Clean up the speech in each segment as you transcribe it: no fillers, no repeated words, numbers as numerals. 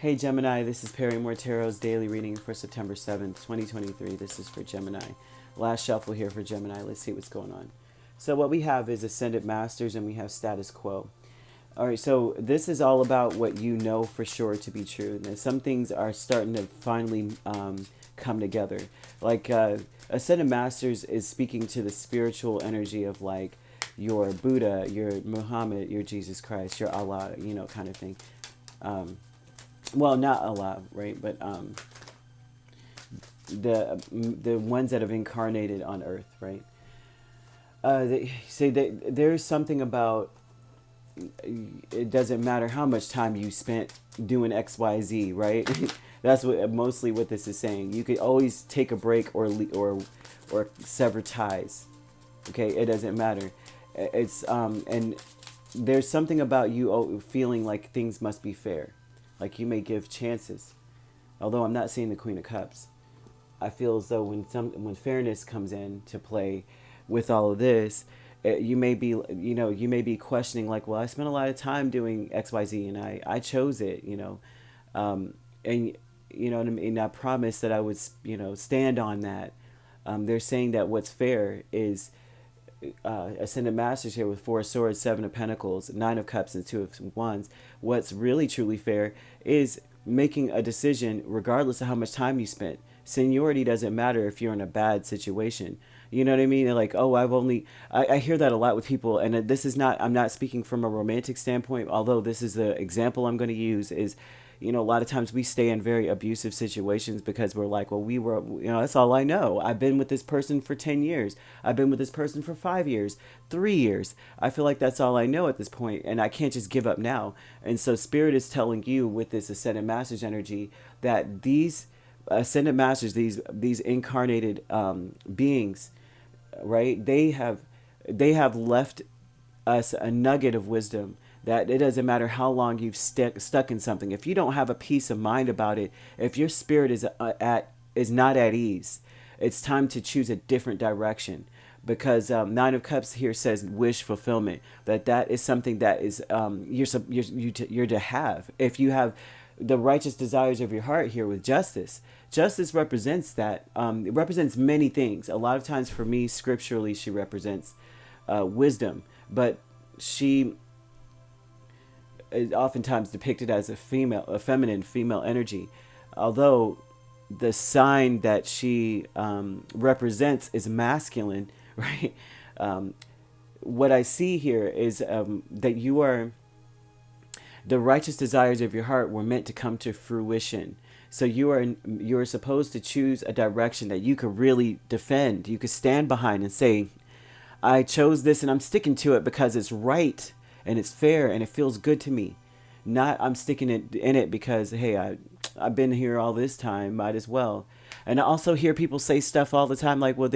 Hey Gemini, this is Perrymore Tarot's daily reading for September 7th, 2023. This is for Gemini. Last shuffle here for Gemini. Let's see what's going on. So what we have is Ascendant Masters and we have Status Quo. All right, so this is all about what you know for sure to be true. Now, some things are starting to finally come together. Like Ascendant Masters is speaking to the spiritual energy of like your Buddha, your Muhammad, your Jesus Christ, your Allah, kind of thing. Well, not Allah, right? But the ones that have incarnated on Earth, right? They say that there's something about it doesn't matter how much time you spent doing X, Y, Z, right? That's mostly what this is saying. You could always take a break or sever ties. Okay, it doesn't matter. It's and there's something about you feeling like things must be fair. Like you may give chances. Although I'm not seeing the Queen of Cups. I feel as though when fairness comes in to play with all of this, you may be questioning like, well, I spent a lot of time doing XYZ and I chose it, and you know what I mean? I promised that I would, stand on that. They're saying that what's fair is Ascendant Masters here with Four of Swords, Seven of Pentacles, Nine of Cups, and Two of Wands. What's really truly fair is making a decision regardless of how much time you spent. Seniority doesn't matter if you're in a bad situation. You know what I mean? Like, oh, I hear that a lot with people, and this is not, I'm not speaking from a romantic standpoint, although this is the example I'm going to use is, a lot of times we stay in very abusive situations because we're like, well, that's all I know. I've been with this person for 10 years. I've been with this person for 5 years, 3 years. I feel like that's all I know at this point, and I can't just give up now. And so Spirit is telling you with this Ascendant Masters energy that these Ascendant Masters, these incarnated beings, right? They have left us a nugget of wisdom that it doesn't matter how long you've stuck in something. If you don't have a peace of mind about it, if your spirit is not at ease, it's time to choose a different direction. Because Nine of Cups here says wish fulfillment. That is something that is you're to have. If you have the righteous desires of your heart here with justice. Justice represents that. It represents many things. A lot of times for me, scripturally, she represents wisdom. But she is oftentimes depicted as a feminine female energy. Although the sign that she represents is masculine, right? What I see here is that you are... The righteous desires of your heart were meant to come to fruition. So you're supposed to choose a direction that you could really defend. You could stand behind and say, I chose this and I'm sticking to it because it's right and it's fair and it feels good to me. Not I'm sticking in it because, hey, I've been here all this time, might as well. And I also hear people say stuff all the time like, well,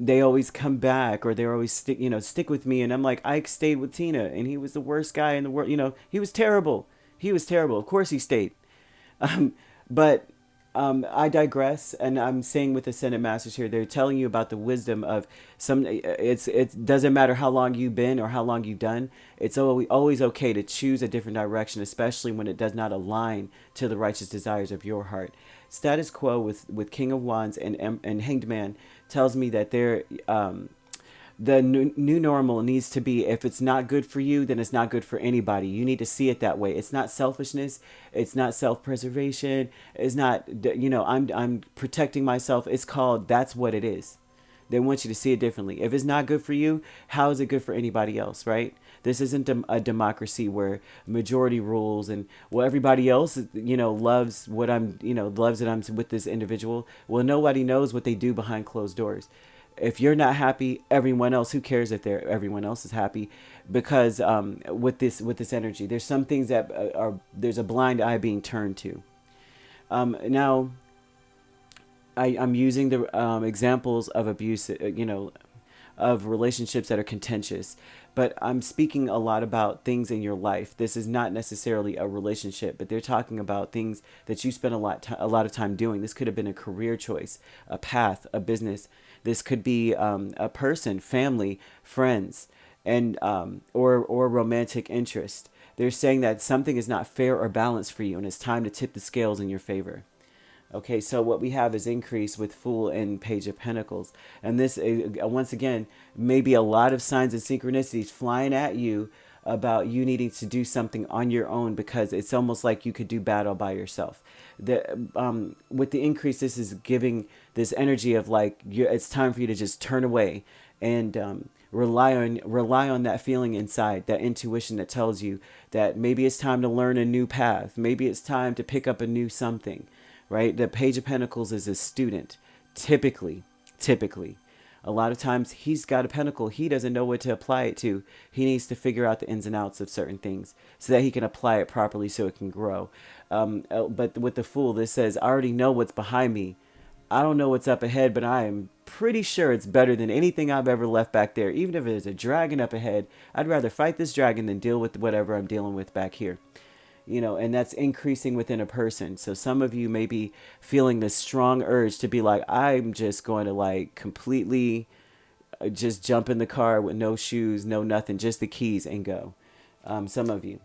they always come back or they're always stick with me. And I'm like, Ike stayed with Tina and he was the worst guy in the world. He was terrible. He was terrible. Of course he stayed. But I digress. And I'm saying with the Ascendant Masters here, they're telling you about the wisdom of it doesn't matter how long you've been or how long you've done. It's always okay to choose a different direction, especially when it does not align to the righteous desires of your heart. Status Quo with King of Wands and Hanged Man tells me that the new normal needs to be, if it's not good for you, then it's not good for anybody. You need to see it that way. It's not selfishness. It's not self-preservation. It's not, I'm protecting myself. It's called, that's what it is. They want you to see it differently. If it's not good for you, how is it good for anybody else, right? This isn't a democracy where majority rules and, well, everybody else, loves what loves that I'm with this individual. Well, nobody knows what they do behind closed doors. If you're not happy, everyone else, who cares if everyone else is happy? Because with this energy, there's some things that there's a blind eye being turned to. Now, I'm using the examples of abuse, of relationships that are contentious, but I'm speaking a lot about things in your life. This is not necessarily a relationship, but they're talking about things that you spend a lot of time doing. This could have been a career choice, a path, a business. This could be a person, family, friends, and or romantic interest. They're saying that something is not fair or balanced for you, and it's time to tip the scales in your favor. Okay, so what we have is increase with Fool and Page of Pentacles. And this, once again, maybe a lot of signs and synchronicities flying at you about you needing to do something on your own, because it's almost like you could do battle by yourself. With the increase, this is giving this energy of like, it's time for you to just turn away and rely on that feeling inside, that intuition that tells you that maybe it's time to learn a new path. Maybe it's time to pick up a new something. Right? The Page of Pentacles is a student, typically. A lot of times he's got a pentacle. He doesn't know what to apply it to. He needs to figure out the ins and outs of certain things so that he can apply it properly so it can grow. But with the Fool, this says, I already know what's behind me. I don't know what's up ahead, but I am pretty sure it's better than anything I've ever left back there. Even if there's a dragon up ahead, I'd rather fight this dragon than deal with whatever I'm dealing with back here. And that's increasing within a person. So some of you may be feeling this strong urge to be like, I'm just going to like completely just jump in the car with no shoes, no nothing, just the keys and go. Some of you.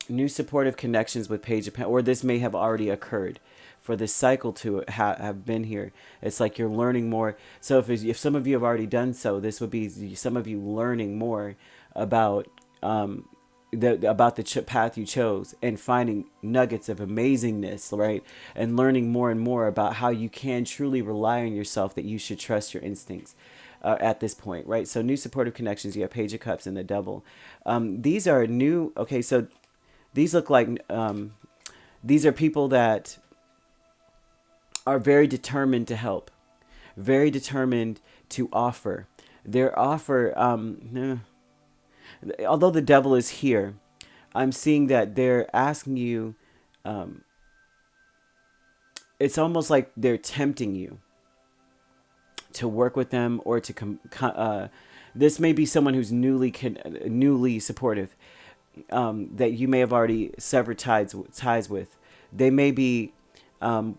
New supportive connections with Page of Pentacles, or this may have already occurred for this cycle to have been here. It's like you're learning more. So if some of you have already done so, this would be some of you learning more about the path you chose and finding nuggets of amazingness, right? And learning more and more about how you can truly rely on yourself, that you should trust your instincts at this point, right? So new supportive connections, you have Page of Cups and the Devil. These are new. Okay, so these look like these are people that are very determined to help, very determined to offer. Their offer, although the Devil is here, I'm seeing that they're asking you, it's almost like they're tempting you to work with them, or to this may be someone who's newly supportive, that you may have already severed ties with. They may be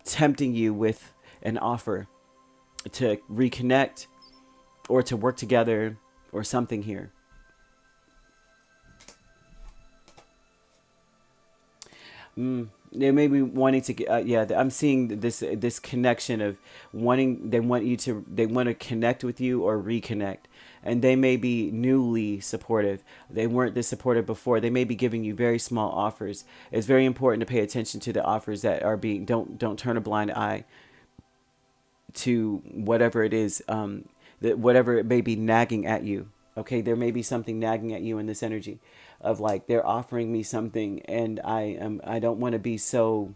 tempting you with an offer to reconnect or to work together or something here. They may be wanting to I'm seeing this connection of wanting, they want to connect with you or reconnect, and they may be newly supportive. They weren't this supportive before. They may be giving you very small offers. It's very important to pay attention to the offers that are being, don't turn a blind eye to whatever it is, whatever it may be nagging at you. Okay, there may be something nagging at you in this energy of like, they're offering me something, and I don't want to be so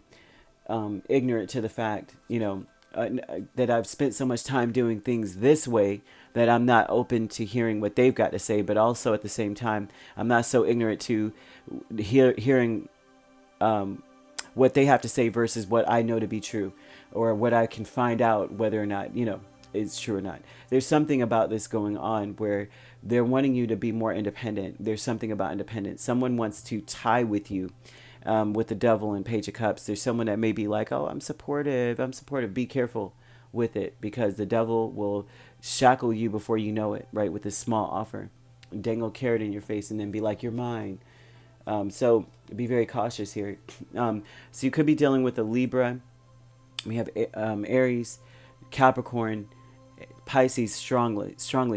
ignorant to the fact, that I've spent so much time doing things this way that I'm not open to hearing what they've got to say. But also at the same time, I'm not so ignorant to hearing what they have to say versus what I know to be true, or what I can find out whether or not, it's true or not. There's something about this going on where they're wanting you to be more independent. There's something about independence. Someone wants to tie with you, with the Devil and Page of Cups. There's someone that may be like, oh, I'm supportive. Be careful with it, because the Devil will shackle you before you know it, right? With this small offer, dangle a carrot in your face and then be like, you're mine. So be very cautious here. So you could be dealing with a Libra. We have Aries, Capricorn, Pisces strongly.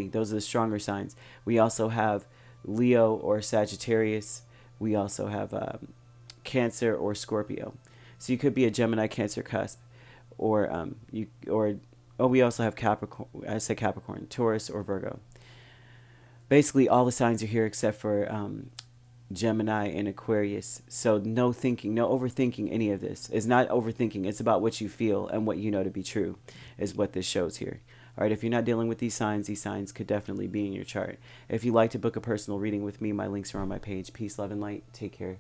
Those are the stronger signs. We also have Leo or Sagittarius. We also have Cancer or Scorpio. So you could be a Gemini, Cancer cusp, or we also have Capricorn. I said Capricorn, Taurus or Virgo. Basically, all the signs are here except for Gemini and Aquarius. So no overthinking any of this. It's not overthinking. It's about what you feel and what you know to be true is what this shows here. All right, if you're not dealing with these signs could definitely be in your chart. If you'd like to book a personal reading with me, my links are on my page. Peace, love, and light. Take care.